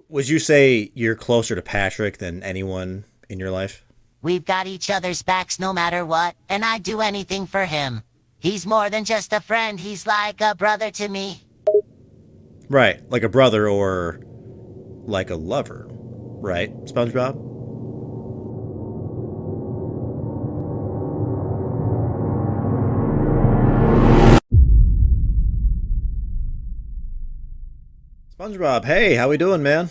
Would you say you're closer to Patrick than anyone in your life? We've got each other's backs no matter what, and I'd do anything for him. He's more than just a friend, he's like a brother to me. Right, like a brother or like a lover, right, SpongeBob? SpongeBob, hey, how we doing, man?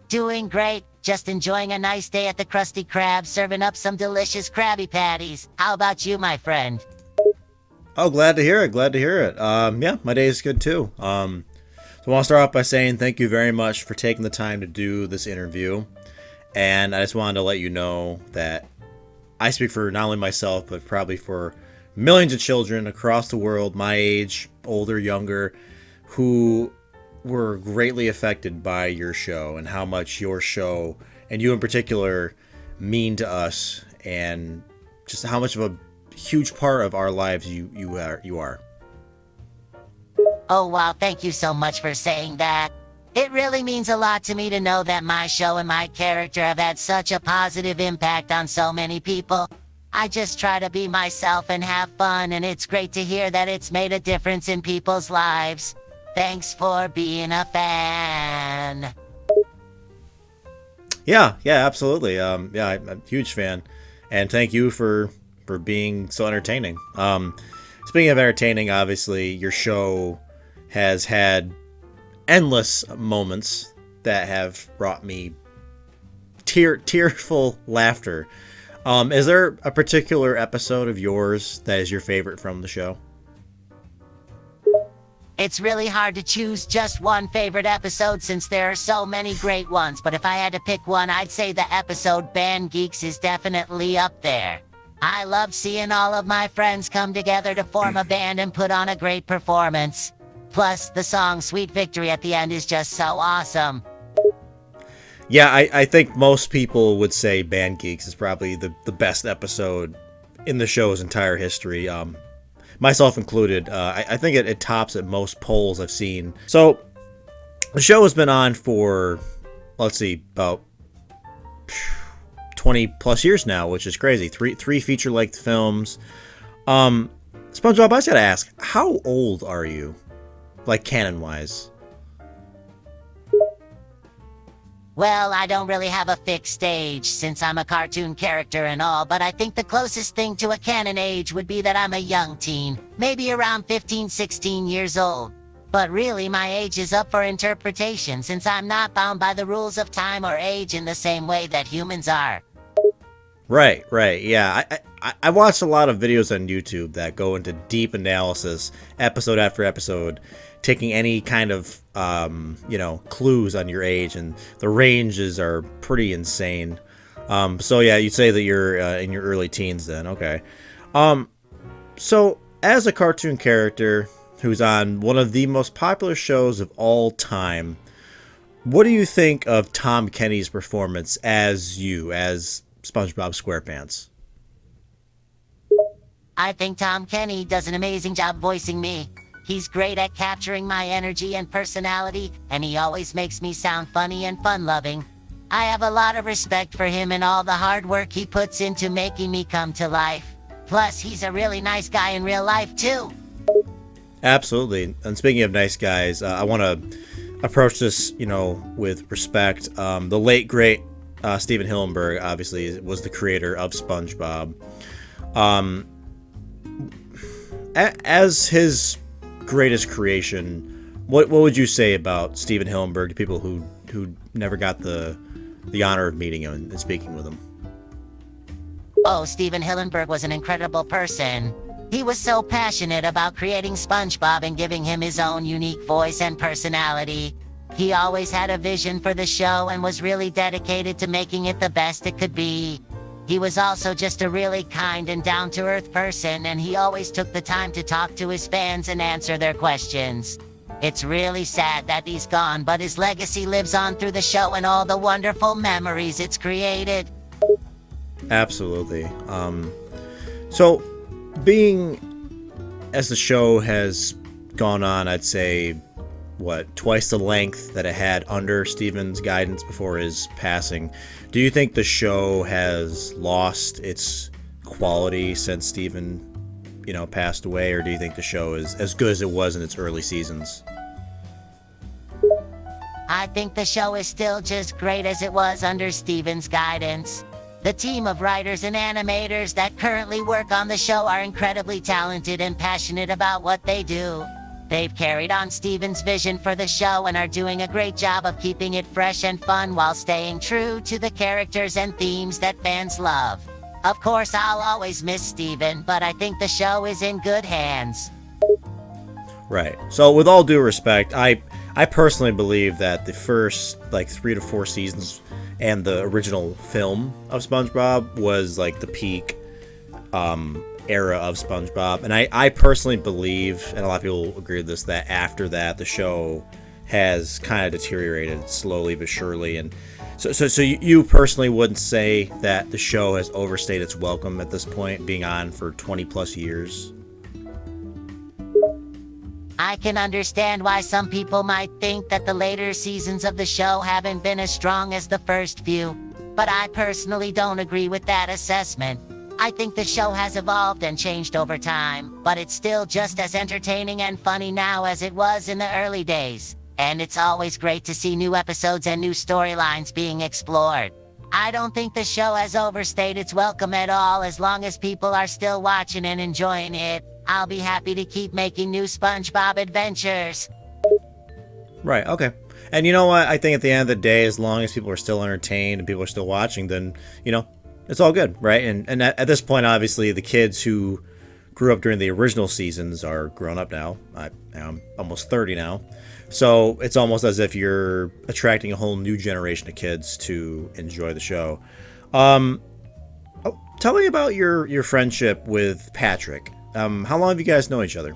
Doing great, just enjoying a nice day at the Krusty Krab, serving up some delicious Krabby Patties. How about you, my friend? Oh, glad to hear it. Glad to hear it. Yeah, my day is good too. So I want to start off by saying thank you very much for taking the time to do this interview. And I just wanted to let you know that I speak for not only myself, but probably for millions of children across the world, my age, older, younger, who were greatly affected by your show and how much your show, and you in particular, mean to us, and just how much of a huge part of our lives you are. Oh wow, thank you so much for saying that. It really means a lot to me to know that my show and my character have had such a positive impact on so many people. I just try to be myself and have fun, and it's great to hear that it's made a difference in people's lives. Thanks for being a fan. Yeah, absolutely. Yeah, I'm a huge fan, and thank you for being so entertaining. Speaking of entertaining, obviously your show has had endless moments that have brought me tearful laughter. Is there a particular episode of yours that is your favorite from the show? It's really hard to choose just one favorite episode since there are so many great ones, but if I had to pick one, I'd say the episode Band Geeks is definitely up there. I love seeing all of my friends come together to form a band and put on a great performance. Plus, the song Sweet Victory at the end is just so awesome. Yeah, I think most people would say Band Geeks is probably the best episode in the show's entire history. Myself included. I think it tops at most polls I've seen. So the show has been on for, let's see, about 20 plus years now, which is crazy. Three feature length films. SpongeBob, I just gotta ask, how old are you, like canon wise? Well, I don't really have a fixed age since I'm a cartoon character and all, but I think the closest thing to a canon age would be that I'm a young teen, maybe around 15, 16 years old. But really, my age is up for interpretation since I'm not bound by the rules of time or age in the same way that humans are. Right. Yeah, I watched a lot of videos on YouTube that go into deep analysis, episode after episode, taking any kind of clues on your age, and the ranges are pretty insane. So yeah, you'd say that you're in your early teens then. Okay. So as a cartoon character who's on one of the most popular shows of all time, what do you think of Tom Kenny's performance as SpongeBob SquarePants? I think Tom Kenny does an amazing job voicing me. He's great at capturing my energy and personality, and he always makes me sound funny and fun-loving. I have a lot of respect for him and all the hard work he puts into making me come to life. Plus, he's a really nice guy in real life, too. Absolutely. And speaking of nice guys, I want to approach this, with respect. The late, great Steven Hillenburg, obviously, was the creator of SpongeBob. As his greatest creation, what would you say about Steven Hillenburg to people who never got the honor of meeting him and speaking with him? Oh, Steven Hillenburg was an incredible person. He was so passionate about creating SpongeBob and giving him his own unique voice and personality. He always had a vision for the show and was really dedicated to making it the best it could be. He was also just a really kind and down-to-earth person, and he always took the time to talk to his fans and answer their questions. It's really sad that he's gone, but his legacy lives on through the show and all the wonderful memories it's created. Absolutely. So, being as the show has gone on, I'd say what, twice the length that it had under Steven's guidance before his passing. Do you think the show has lost its quality since Steven, passed away, or do you think the show is as good as it was in its early seasons? I think the show is still just great as it was under Steven's guidance. The team of writers and animators that currently work on the show are incredibly talented and passionate about what they do. They've carried on Steven's vision for the show and are doing a great job of keeping it fresh and fun while staying true to the characters and themes that fans love. Of course, I'll always miss Steven, but I think the show is in good hands. Right. So with all due respect, I personally believe that the first 3 to 4 seasons and the original film of SpongeBob was like the peak era of SpongeBob. And I personally believe, and a lot of people agree with this, that after that the show has kind of deteriorated slowly but surely. And so you personally wouldn't say that the show has overstayed its welcome at this point, being on for 20 plus years? I can understand why some people might think that the later seasons of the show haven't been as strong as the first few, but I personally don't agree with that assessment. I think the show has evolved and changed over time, but it's still just as entertaining and funny now as it was in the early days. And it's always great to see new episodes and new storylines being explored. I don't think the show has overstayed its welcome at all. As long as people are still watching and enjoying it, I'll be happy to keep making new SpongeBob adventures. Right, okay. And you know what? I think at the end of the day, as long as people are still entertained and people are still watching, then, it's all good, right? And at this point, obviously, the kids who grew up during the original seasons are grown up now. I'm almost 30 now. So it's almost as if you're attracting a whole new generation of kids to enjoy the show. Tell me about your friendship with Patrick. How long have you guys known each other?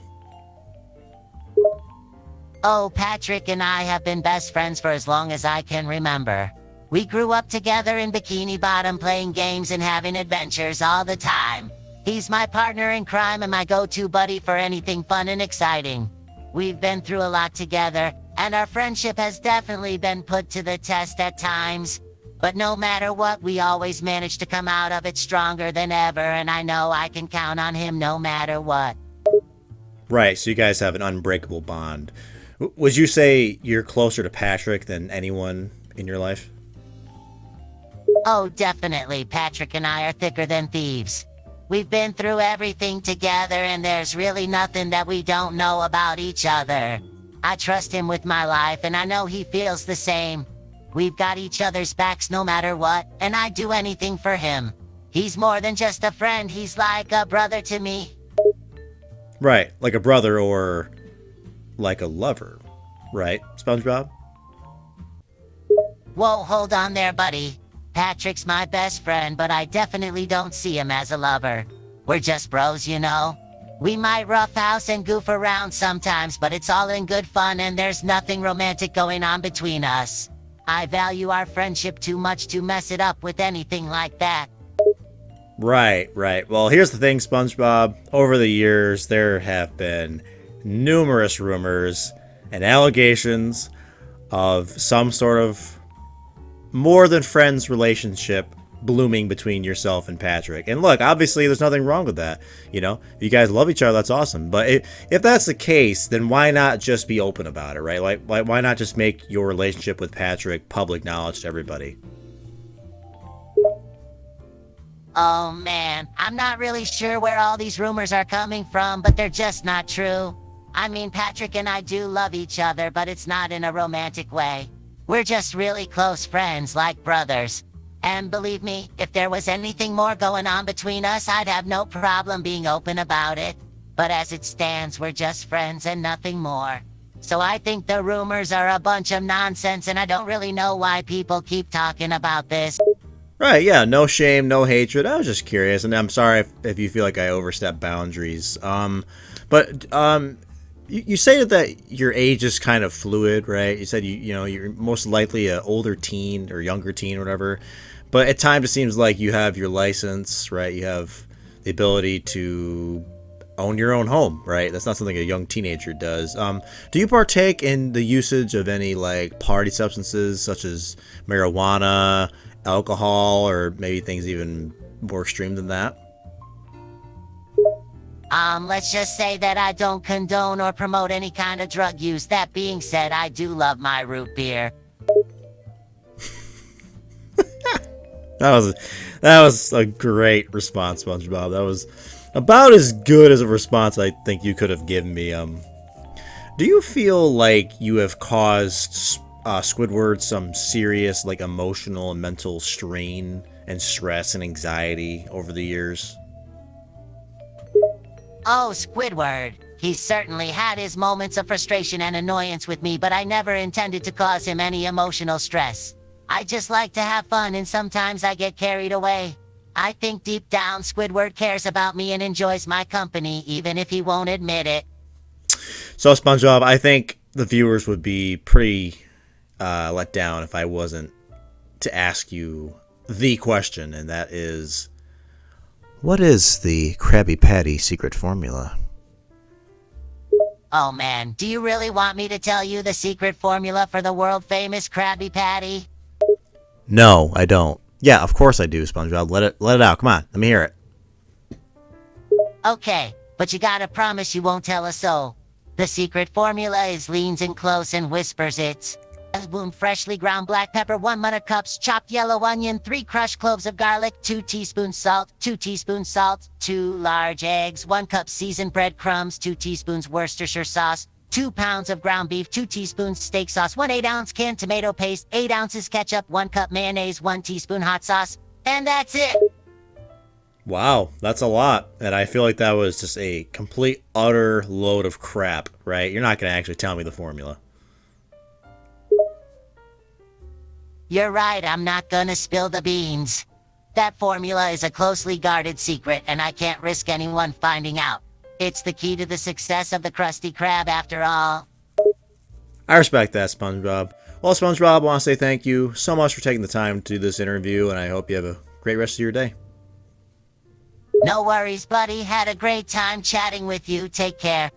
Oh, Patrick and I have been best friends for as long as I can remember. We grew up together in Bikini Bottom playing games and having adventures all the time. He's my partner in crime and my go-to buddy for anything fun and exciting. We've been through a lot together, and our friendship has definitely been put to the test at times. But no matter what, we always manage to come out of it stronger than ever, and I know I can count on him no matter what. Right, so you guys have an unbreakable bond. Would you say you're closer to Patrick than anyone in your life? Oh, definitely. Patrick and I are thicker than thieves. We've been through everything together, and there's really nothing that we don't know about each other. I trust him with my life, and I know he feels the same. We've got each other's backs no matter what, and I'd do anything for him. He's more than just a friend, he's like a brother to me. Right, like a brother or like a lover, right, SpongeBob? Whoa, hold on there, buddy. Patrick's my best friend, but I definitely don't see him as a lover. We're just bros, We might roughhouse and goof around sometimes, but it's all in good fun and there's nothing romantic going on between us. I value our friendship too much to mess it up with anything like that. Right. Well, here's the thing, SpongeBob. Over the years, there have been numerous rumors and allegations of some sort of more than friends relationship blooming between yourself and Patrick. And look, obviously there's nothing wrong with that. You guys love each other, that's awesome. But if that's the case, then why not just be open about it, right? Like why not just make your relationship with Patrick public knowledge to everybody? Oh man, I'm not really sure where all these rumors are coming from, but they're just not true. I mean, Patrick and I do love each other, but it's not in a romantic way. We're just really close friends, like brothers. And believe me, if there was anything more going on between us, I'd have no problem being open about it. But as it stands, we're just friends and nothing more. So I think the rumors are a bunch of nonsense, and I don't really know why people keep talking about this. Right, yeah, no shame, no hatred. I was just curious, and I'm sorry if you feel like I overstepped boundaries. You say that your age is kind of fluid, right? You said you're most likely an older teen or younger teen or whatever. But at times it seems like you have your license, right? You have the ability to own your own home, right? That's not something a young teenager does. Do you partake in the usage of any like party substances such as marijuana, alcohol, or maybe things even more extreme than that? Let's just say that I don't condone or promote any kind of drug use. That being said, I do love my root beer. That was a great response, SpongeBob. That was about as good as a response I think you could have given me. Do you feel like you have caused Squidward some serious like emotional and mental strain and stress and anxiety over the years? Oh, Squidward. He certainly had his moments of frustration and annoyance with me, but I never intended to cause him any emotional stress. I just like to have fun, and sometimes I get carried away. I think deep down Squidward cares about me and enjoys my company, even if he won't admit it. So, SpongeBob, I think the viewers would be pretty let down if I wasn't to ask you the question, and that is, what is the Krabby Patty secret formula? Oh man, do you really want me to tell you the secret formula for the world-famous Krabby Patty? No, I don't. Yeah, of course I do, SpongeBob. Let it out. Come on, let me hear it. Okay, but you gotta promise you won't tell a soul. The secret formula is leans in close and whispers it's a spoon freshly ground black pepper, 1 mutton cups chopped yellow onion, 3 crushed cloves of garlic, 2 teaspoons salt, 2 teaspoons salt, 2 large eggs, 1 cup seasoned breadcrumbs, 2 teaspoons Worcestershire sauce, 2 pounds of ground beef, 2 teaspoons steak sauce, 1 8-ounce canned tomato paste, 8 ounces ketchup, 1 cup mayonnaise, 1 teaspoon hot sauce, and that's it! Wow, that's a lot. And I feel like that was just a complete, utter load of crap, right? You're not going to actually tell me the formula. You're right, I'm not gonna spill the beans. That formula is a closely guarded secret, and I can't risk anyone finding out. It's the key to the success of the Krusty Krab, after all. I respect that, SpongeBob. Well, SpongeBob, I want to say thank you so much for taking the time to do this interview, and I hope you have a great rest of your day. No worries, buddy. Had a great time chatting with you. Take care.